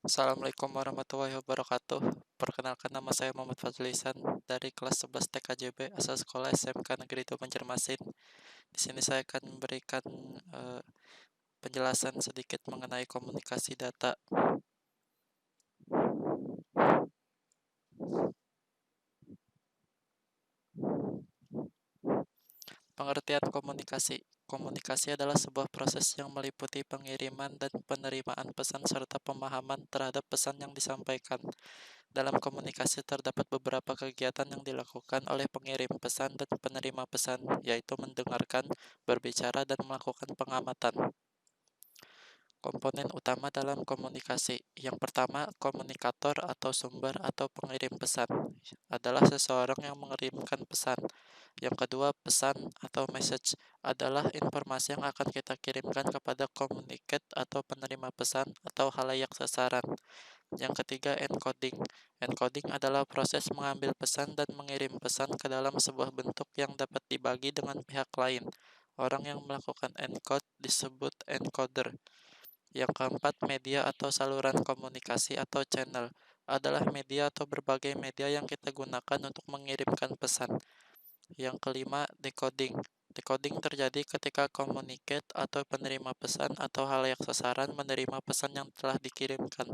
Assalamualaikum warahmatullahi wabarakatuh. Perkenalkan, nama saya Muhammad Fadlisan dari kelas 11 TKJB asal sekolah SMK Negeri 2 Banjarmasin. Di sini saya akan memberikan eh, penjelasan sedikit mengenai komunikasi data. Pengertian komunikasi. Komunikasi adalah sebuah proses yang meliputi pengiriman dan penerimaan pesan serta pemahaman terhadap pesan yang disampaikan. Dalam komunikasi terdapat beberapa kegiatan yang dilakukan oleh pengirim pesan dan penerima pesan, yaitu mendengarkan, berbicara, dan melakukan pengamatan. Komponen utama dalam komunikasi. Yang pertama, komunikator atau sumber atau pengirim pesan adalah seseorang yang mengirimkan pesan. Yang kedua, pesan atau message adalah informasi yang akan kita kirimkan kepada communicate atau penerima pesan atau halayak sasaran. Yang ketiga, encoding. Encoding adalah proses mengambil pesan dan mengirim pesan ke dalam sebuah bentuk yang dapat dibagi dengan pihak lain. Orang yang melakukan encode disebut encoder. Yang keempat, media atau saluran komunikasi atau channel adalah media atau berbagai media yang kita gunakan untuk mengirimkan pesan. Yang kelima, decoding. Decoding terjadi ketika communicate atau penerima pesan atau halayak sasaran menerima pesan yang telah dikirimkan.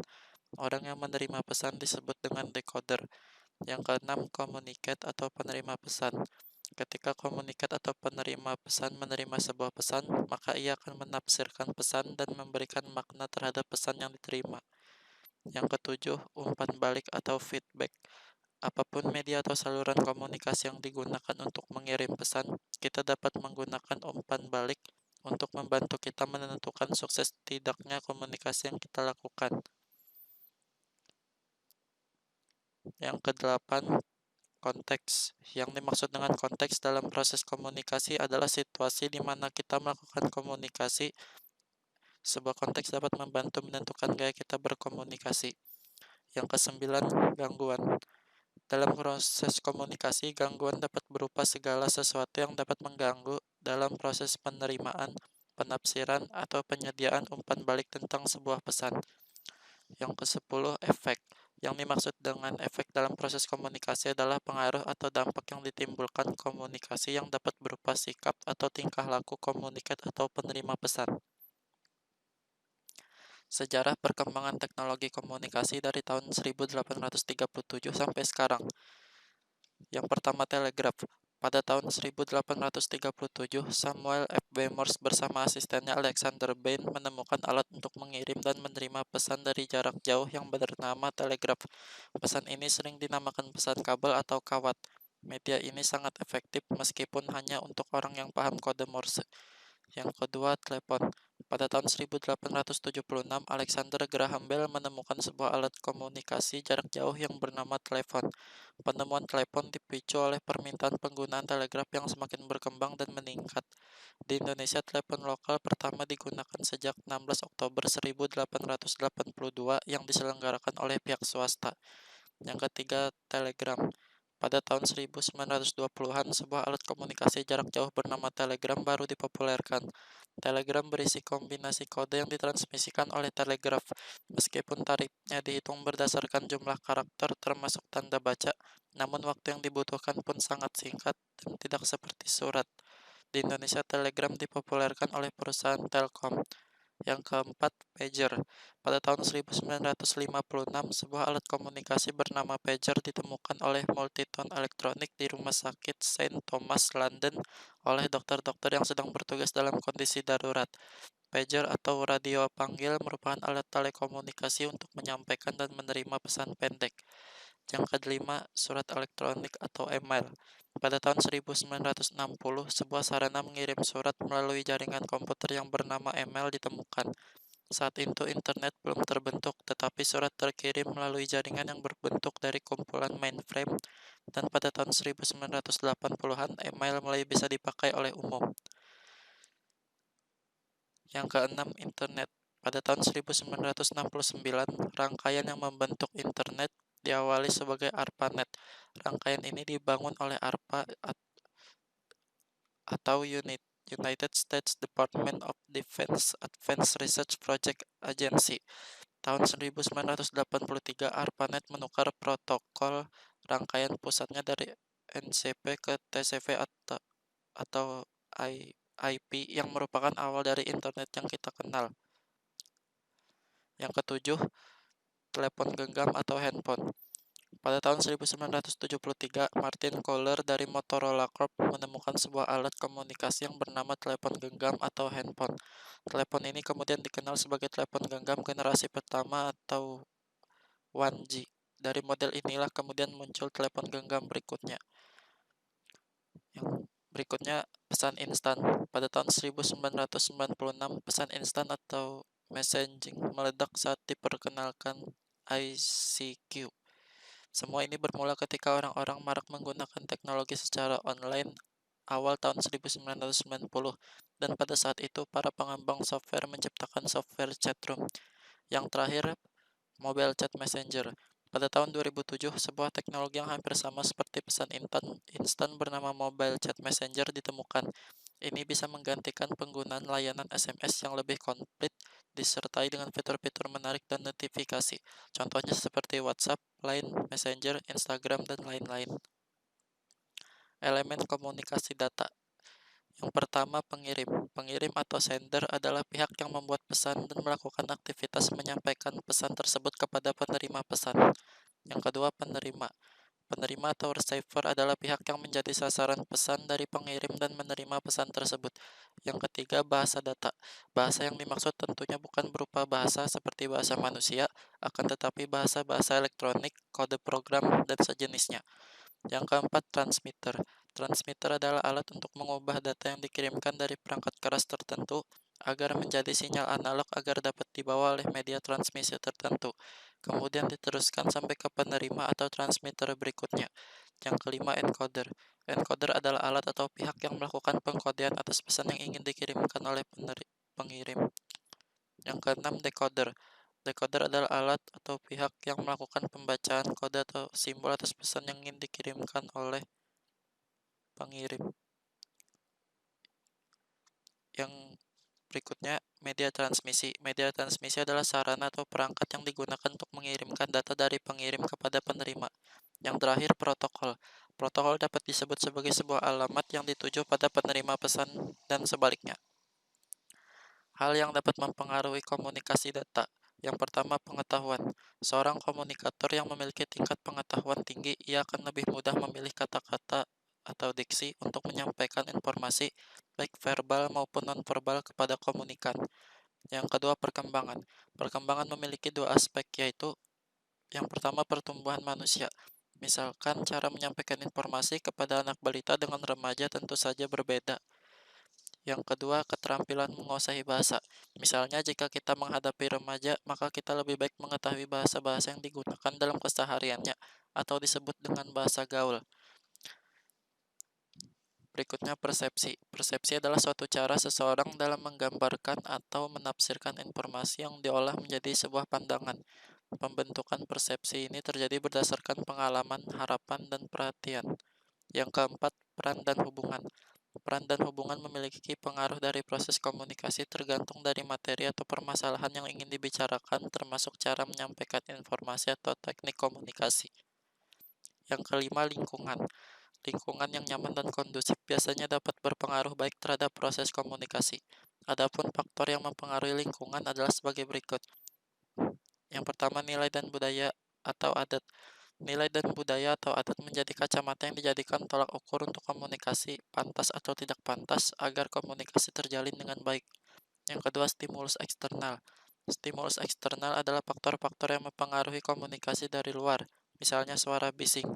Orang yang menerima pesan disebut dengan decoder. Yang keenam, communicate atau penerima pesan. Ketika komunikat atau penerima pesan menerima sebuah pesan, maka ia akan menafsirkan pesan dan memberikan makna terhadap pesan yang diterima. Yang ketujuh, umpan balik atau feedback. Apapun media atau saluran komunikasi yang digunakan untuk mengirim pesan, kita dapat menggunakan umpan balik untuk membantu kita menentukan sukses tidaknya komunikasi yang kita lakukan. Yang kedelapan, konteks. Yang dimaksud dengan konteks dalam proses komunikasi adalah situasi di mana kita melakukan komunikasi. Sebuah konteks dapat membantu menentukan gaya kita berkomunikasi. Yang kesembilan, gangguan. Dalam proses komunikasi, gangguan dapat berupa segala sesuatu yang dapat mengganggu dalam proses penerimaan, penafsiran, atau penyediaan umpan balik tentang sebuah pesan. Yang kesepuluh, efek. Yang dimaksud dengan efek dalam proses komunikasi adalah pengaruh atau dampak yang ditimbulkan komunikasi yang dapat berupa sikap atau tingkah laku komunikat atau penerima pesan. Sejarah perkembangan teknologi komunikasi dari tahun 1837 sampai sekarang. Yang pertama, telegraf. Pada tahun 1837, Samuel F. B. Morse bersama asistennya Alexander Bain menemukan alat untuk mengirim dan menerima pesan dari jarak jauh yang bernama telegraf. Pesan ini sering dinamakan pesan kabel atau kawat. Media ini sangat efektif meskipun hanya untuk orang yang paham kode Morse. Yang kedua, telepon. Pada tahun 1876, Alexander Graham Bell menemukan sebuah alat komunikasi jarak jauh yang bernama telepon. Penemuan telepon dipicu oleh permintaan penggunaan telegraf yang semakin berkembang dan meningkat. Di Indonesia, telepon lokal pertama digunakan sejak 16 Oktober 1882 yang diselenggarakan oleh pihak swasta. Yang ketiga, telegram. Pada tahun 1920-an, sebuah alat komunikasi jarak jauh bernama telegram baru dipopulerkan. Telegram berisi kombinasi kode yang ditransmisikan oleh telegraf. Meskipun tarifnya dihitung berdasarkan jumlah karakter termasuk tanda baca, namun waktu yang dibutuhkan pun sangat singkat dan tidak seperti surat. Di Indonesia, telegram dipopulerkan oleh perusahaan Telkom. Yang keempat, pager. Pada tahun 1956, sebuah alat komunikasi bernama pager ditemukan oleh Multiton Elektronik di Rumah Sakit Saint Thomas, London, oleh dokter-dokter yang sedang bertugas dalam kondisi darurat. Pager atau radio panggil merupakan alat telekomunikasi untuk menyampaikan dan menerima pesan pendek. Yang kelima, surat elektronik atau email. Pada tahun 1960, sebuah sarana mengirim surat melalui jaringan komputer yang bernama email ditemukan. Saat itu internet belum terbentuk, tetapi surat terkirim melalui jaringan yang berbentuk dari kumpulan mainframe, dan pada tahun 1980-an, email mulai bisa dipakai oleh umum. Yang keenam, internet. Pada tahun 1969, rangkaian yang membentuk internet diawali sebagai ARPANET. Rangkaian ini dibangun oleh ARPA atau United States Department of Defense Advanced Research Project Agency. Tahun 1983, ARPANET menukar protokol rangkaian pusatnya dari NCP ke TCP atau IP yang merupakan awal dari internet yang kita kenal. Yang ketujuh, telepon genggam atau handphone. Pada tahun 1973, Martin Kohler dari Motorola Corp menemukan sebuah alat komunikasi yang bernama telepon genggam atau handphone. Telepon ini kemudian dikenal sebagai telepon genggam generasi pertama atau 1G. Dari model inilah kemudian muncul telepon genggam berikutnya. Yang berikutnya, pesan instan. Pada tahun 1996, pesan instan atau messaging meledak saat diperkenalkan ICQ. Semua ini bermula ketika orang-orang marak menggunakan teknologi secara online awal tahun 1990, dan pada saat itu para pengembang software menciptakan software chatroom. Yang terakhir, mobile chat messenger. Pada tahun 2007, sebuah teknologi yang hampir sama seperti pesan instan bernama mobile chat messenger ditemukan. Ini bisa menggantikan penggunaan layanan SMS yang lebih komplit disertai dengan fitur-fitur menarik dan notifikasi. Contohnya seperti WhatsApp, Line, Messenger, Instagram, dan lain-lain. Elemen komunikasi data. Yang pertama, pengirim. Pengirim atau sender adalah pihak yang membuat pesan dan melakukan aktivitas menyampaikan pesan tersebut kepada penerima pesan. Yang kedua, penerima. Penerima atau receiver adalah pihak yang menjadi sasaran pesan dari pengirim dan menerima pesan tersebut. Yang ketiga, bahasa data. Bahasa yang dimaksud tentunya bukan berupa bahasa seperti bahasa manusia, akan tetapi bahasa-bahasa elektronik, kode program, dan sejenisnya. Yang keempat, transmitter. Transmitter adalah alat untuk mengubah data yang dikirimkan dari perangkat keras tertentu agar menjadi sinyal analog agar dapat dibawa oleh media transmisi tertentu, kemudian diteruskan sampai ke penerima atau transmitter berikutnya. Yang kelima, encoder. Encoder adalah alat atau pihak yang melakukan pengkodean atas pesan yang ingin dikirimkan oleh pengirim. Yang keenam, decoder. Decoder adalah alat atau pihak yang melakukan pembacaan kode atau simbol atas pesan yang ingin dikirimkan oleh pengirim. Yang berikutnya, media transmisi. Media transmisi adalah sarana atau perangkat yang digunakan untuk mengirimkan data dari pengirim kepada penerima. Yang terakhir, protokol. Protokol dapat disebut sebagai sebuah alamat yang dituju pada penerima pesan dan sebaliknya. Hal yang dapat mempengaruhi komunikasi data. Yang pertama, pengetahuan. Seorang komunikator yang memiliki tingkat pengetahuan tinggi, ia akan lebih mudah memilih kata-kata atau diksi untuk menyampaikan informasi, baik verbal maupun nonverbal kepada komunikan. Yang kedua, perkembangan. Perkembangan memiliki dua aspek, yaitu yang pertama, pertumbuhan manusia. Misalkan cara menyampaikan informasi kepada anak balita dengan remaja tentu saja berbeda. Yang kedua, keterampilan menguasai bahasa. Misalnya, jika kita menghadapi remaja, maka kita lebih baik mengetahui bahasa-bahasa yang digunakan dalam kesehariannya, atau disebut dengan bahasa gaul. Berikutnya, persepsi. Persepsi adalah suatu cara seseorang dalam menggambarkan atau menafsirkan informasi yang diolah menjadi sebuah pandangan. Pembentukan persepsi ini terjadi berdasarkan pengalaman, harapan, dan perhatian. Yang keempat, peran dan hubungan. Peran dan hubungan memiliki pengaruh dari proses komunikasi tergantung dari materi atau permasalahan yang ingin dibicarakan, termasuk cara menyampaikan informasi atau teknik komunikasi. Yang kelima, lingkungan. Lingkungan yang nyaman dan kondusif biasanya dapat berpengaruh baik terhadap proses komunikasi. Adapun faktor yang mempengaruhi lingkungan adalah sebagai berikut. Yang pertama, nilai dan budaya atau adat. Nilai dan budaya atau adat menjadi kacamata yang dijadikan tolak ukur untuk komunikasi, pantas atau tidak pantas, agar komunikasi terjalin dengan baik. Yang kedua, stimulus eksternal. Stimulus eksternal adalah faktor-faktor yang mempengaruhi komunikasi dari luar, misalnya suara bising.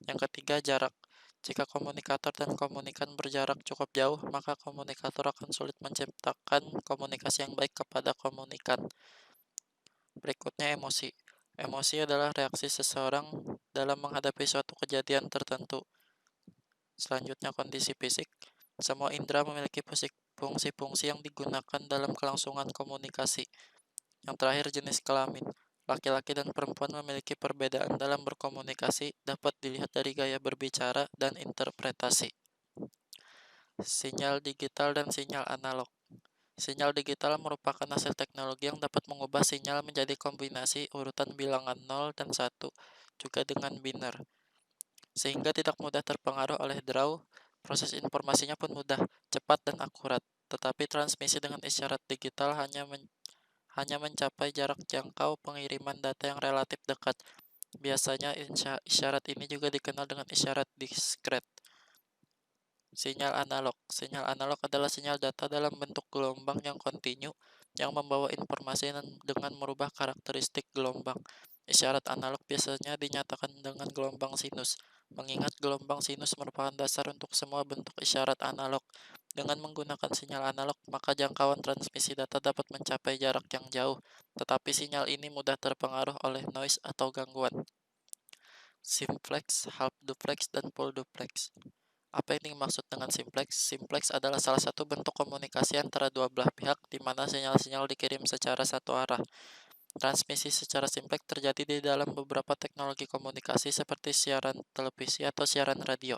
Yang ketiga, jarak. Jika komunikator dan komunikan berjarak cukup jauh, maka komunikator akan sulit menciptakan komunikasi yang baik kepada komunikan. Berikutnya, emosi. Emosi adalah reaksi seseorang dalam menghadapi suatu kejadian tertentu. Selanjutnya, kondisi fisik. Semua indera memiliki fungsi-fungsi yang digunakan dalam kelangsungan komunikasi. Yang terakhir, jenis kelamin. Laki-laki dan perempuan memiliki perbedaan dalam berkomunikasi, dapat dilihat dari gaya berbicara dan interpretasi. Sinyal digital dan sinyal analog. Sinyal digital merupakan hasil teknologi yang dapat mengubah sinyal menjadi kombinasi urutan bilangan 0 dan 1, juga dengan biner, sehingga tidak mudah terpengaruh oleh draw. Proses informasinya pun mudah, cepat, dan akurat. Tetapi transmisi dengan isyarat digital hanya mencapai jarak jangkau pengiriman data yang relatif dekat. Biasanya isyarat ini juga dikenal dengan isyarat diskret. Sinyal analog. Sinyal analog adalah sinyal data dalam bentuk gelombang yang kontinu yang membawa informasi dengan merubah karakteristik gelombang. Isyarat analog biasanya dinyatakan dengan gelombang sinus. Mengingat gelombang sinus merupakan dasar untuk semua bentuk isyarat analog. Dengan menggunakan sinyal analog, maka jangkauan transmisi data dapat mencapai jarak yang jauh, tetapi sinyal ini mudah terpengaruh oleh noise atau gangguan. Simplex, half duplex, dan full duplex. Apa yang dimaksud dengan simplex? Simplex adalah salah satu bentuk komunikasi antara dua belah pihak di mana sinyal-sinyal dikirim secara satu arah. Transmisi secara simplex terjadi di dalam beberapa teknologi komunikasi seperti siaran televisi atau siaran radio.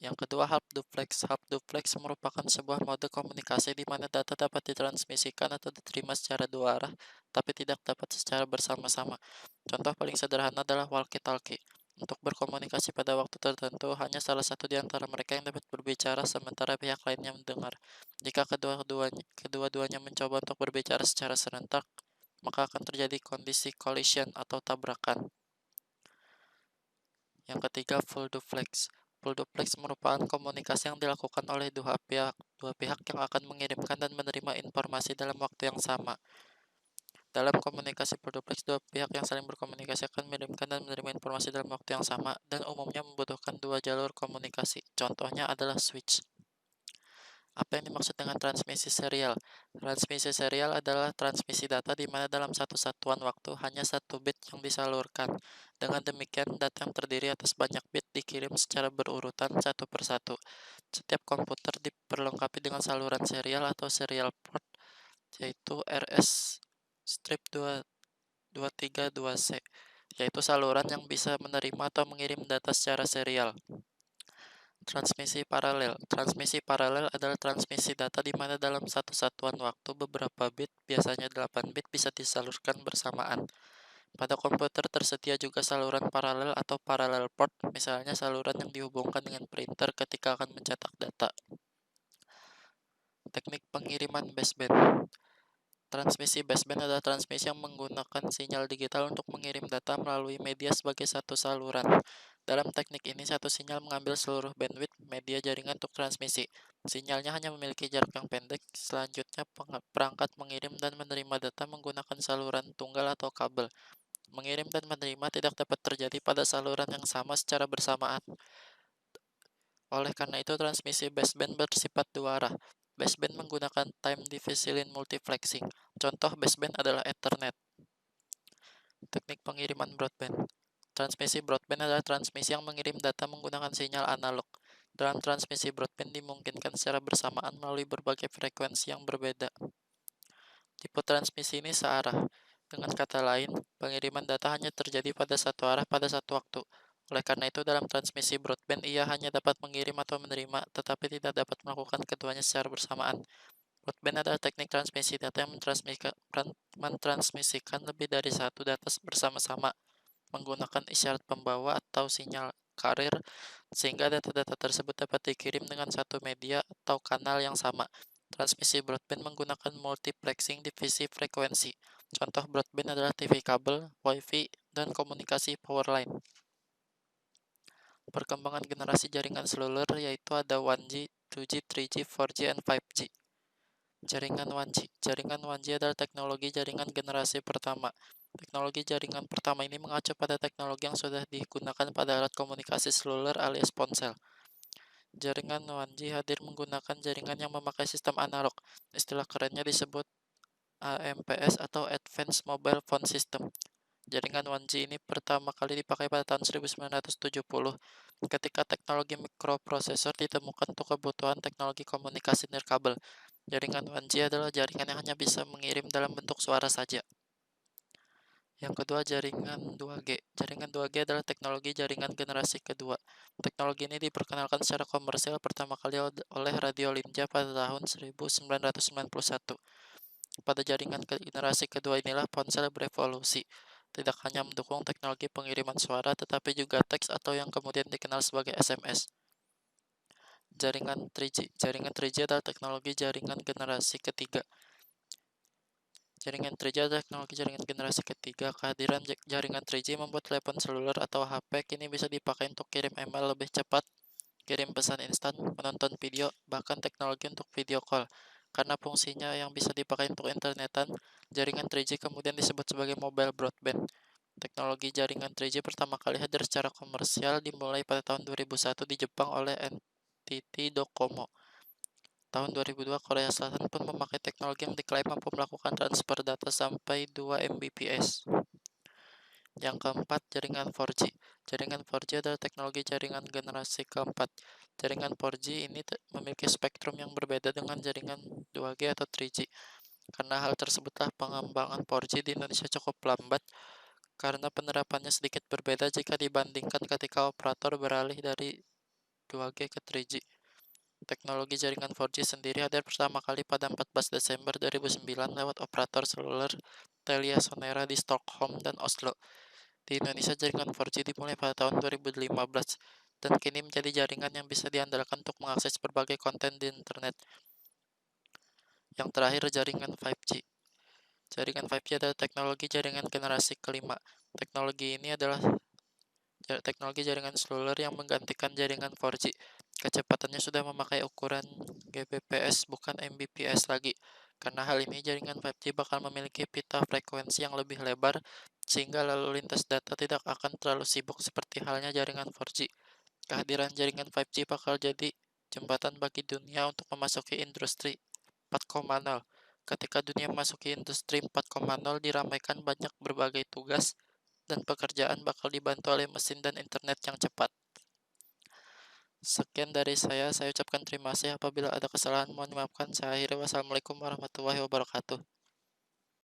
Yang kedua, half duplex. Half duplex merupakan sebuah mode komunikasi di mana data dapat ditransmisikan atau diterima secara dua arah, tapi tidak dapat secara bersama-sama. Contoh paling sederhana adalah walkie-talkie. Untuk berkomunikasi pada waktu tertentu, hanya salah satu di antara mereka yang dapat berbicara, sementara pihak lainnya mendengar. Jika kedua-duanya mencoba untuk berbicara secara serentak, maka akan terjadi kondisi collision atau tabrakan. Yang ketiga, full duplex. Full duplex merupakan komunikasi yang dilakukan oleh dua pihak yang akan mengirimkan dan menerima informasi dalam waktu yang sama. Dalam komunikasi full duplex, dua pihak yang saling berkomunikasi akan mengirimkan dan menerima informasi dalam waktu yang sama, dan umumnya membutuhkan dua jalur komunikasi. Contohnya adalah switch. Apa yang dimaksud dengan transmisi serial? Transmisi serial adalah transmisi data di mana dalam satu satuan waktu hanya satu bit yang disalurkan. Dengan demikian, data yang terdiri atas banyak bit dikirim secara berurutan satu persatu. Setiap komputer diperlengkapi dengan saluran serial atau serial port, yaitu RS-232C, yaitu saluran yang bisa menerima atau mengirim data secara serial. Transmisi paralel. Transmisi paralel adalah transmisi data di mana dalam satu satuan waktu beberapa bit, biasanya 8 bit, bisa disalurkan bersamaan. Pada komputer tersedia juga saluran paralel atau parallel port, misalnya saluran yang dihubungkan dengan printer ketika akan mencetak data. Teknik pengiriman baseband. Transmisi baseband adalah transmisi yang menggunakan sinyal digital untuk mengirim data melalui media sebagai satu saluran. Dalam teknik ini, satu sinyal mengambil seluruh bandwidth media jaringan untuk transmisi. Sinyalnya hanya memiliki jarak yang pendek. Selanjutnya, perangkat mengirim dan menerima data menggunakan saluran tunggal atau kabel. Mengirim dan menerima tidak dapat terjadi pada saluran yang sama secara bersamaan. Oleh karena itu, transmisi baseband bersifat dua arah. Baseband menggunakan time division multiplexing. Contoh baseband adalah Ethernet. Teknik pengiriman broadband. Transmisi broadband adalah transmisi yang mengirim data menggunakan sinyal analog. Dalam transmisi broadband dimungkinkan secara bersamaan melalui berbagai frekuensi yang berbeda. Tipe transmisi ini searah. Dengan kata lain, pengiriman data hanya terjadi pada satu arah pada satu waktu. Oleh karena itu, dalam transmisi broadband, ia hanya dapat mengirim atau menerima, tetapi tidak dapat melakukan keduanya secara bersamaan. Broadband adalah teknik transmisi data yang mentransmisikan lebih dari satu data bersama-sama menggunakan isyarat pembawa atau sinyal karir, sehingga data-data tersebut dapat dikirim dengan satu media atau kanal yang sama. Transmisi broadband menggunakan multiplexing divisi frekuensi. Contoh broadband adalah TV kabel, Wi-Fi, dan komunikasi powerline. Perkembangan generasi jaringan seluler yaitu ada 1G, 2G, 3G, 4G, dan 5G. Jaringan 1G. Jaringan 1G adalah teknologi jaringan generasi pertama. Teknologi jaringan pertama ini mengacu pada teknologi yang sudah digunakan pada alat komunikasi seluler alias ponsel. Jaringan 1G hadir menggunakan jaringan yang memakai sistem analog. Istilah kerennya disebut AMPS atau Advanced Mobile Phone System. Jaringan 1G ini pertama kali dipakai pada tahun 1970 ketika teknologi mikroprosesor ditemukan untuk kebutuhan teknologi komunikasi nirkabel. Jaringan 1G adalah jaringan yang hanya bisa mengirim dalam bentuk suara saja. Yang kedua, jaringan 2G. Jaringan 2G adalah teknologi jaringan generasi kedua. Teknologi ini diperkenalkan secara komersial pertama kali oleh Radio Linja pada tahun 1991. Pada jaringan generasi kedua inilah ponsel berevolusi. Tidak hanya mendukung teknologi pengiriman suara, tetapi juga teks atau yang kemudian dikenal sebagai SMS. Jaringan 3G. Jaringan 3G adalah teknologi jaringan generasi ketiga. Jaringan 3G adalah teknologi jaringan generasi ketiga. Kehadiran jaringan 3G membuat telepon seluler atau HP kini bisa dipakai untuk kirim email lebih cepat, kirim pesan instan, menonton video, bahkan teknologi untuk video call. Karena fungsinya yang bisa dipakai untuk internetan, jaringan 3G kemudian disebut sebagai mobile broadband. Teknologi jaringan 3G pertama kali hadir secara komersial dimulai pada tahun 2001 di Jepang oleh NTT Docomo. Tahun 2002, Korea Selatan pun memakai teknologi yang diklaim mampu melakukan transfer data sampai 2 Mbps. Yang keempat, jaringan 4G. Jaringan 4G adalah teknologi jaringan generasi keempat. Jaringan 4G ini memiliki spektrum yang berbeda dengan jaringan 2G atau 3G. Karena hal tersebutlah pengembangan 4G di Indonesia cukup lambat, karena penerapannya sedikit berbeda jika dibandingkan ketika operator beralih dari 2G ke 3G. Teknologi jaringan 4G sendiri hadir pertama kali pada 14 Desember 2009 lewat operator seluler Telia Sonera di Stockholm dan Oslo. Di Indonesia, jaringan 4G dimulai pada tahun 2015 dan kini menjadi jaringan yang bisa diandalkan untuk mengakses berbagai konten di internet. Yang terakhir, jaringan 5G. Jaringan 5G adalah teknologi jaringan generasi kelima. Teknologi ini adalah teknologi jaringan seluler yang menggantikan jaringan 4G. Kecepatannya sudah memakai ukuran Gbps bukan Mbps lagi. Karena hal ini, jaringan 5G bakal memiliki pita frekuensi yang lebih lebar, sehingga lalu lintas data tidak akan terlalu sibuk seperti halnya jaringan 4G. Kehadiran jaringan 5G bakal jadi jembatan bagi dunia untuk memasuki industri 4.0. Ketika dunia memasuki industri 4.0, diramaikan banyak berbagai tugas dan pekerjaan bakal dibantu oleh mesin dan internet yang cepat. Sekian dari saya ucapkan terima kasih. Apabila ada kesalahan mohon dimaafkan. Saya akhiri. Wassalamualaikum warahmatullahi wabarakatuh.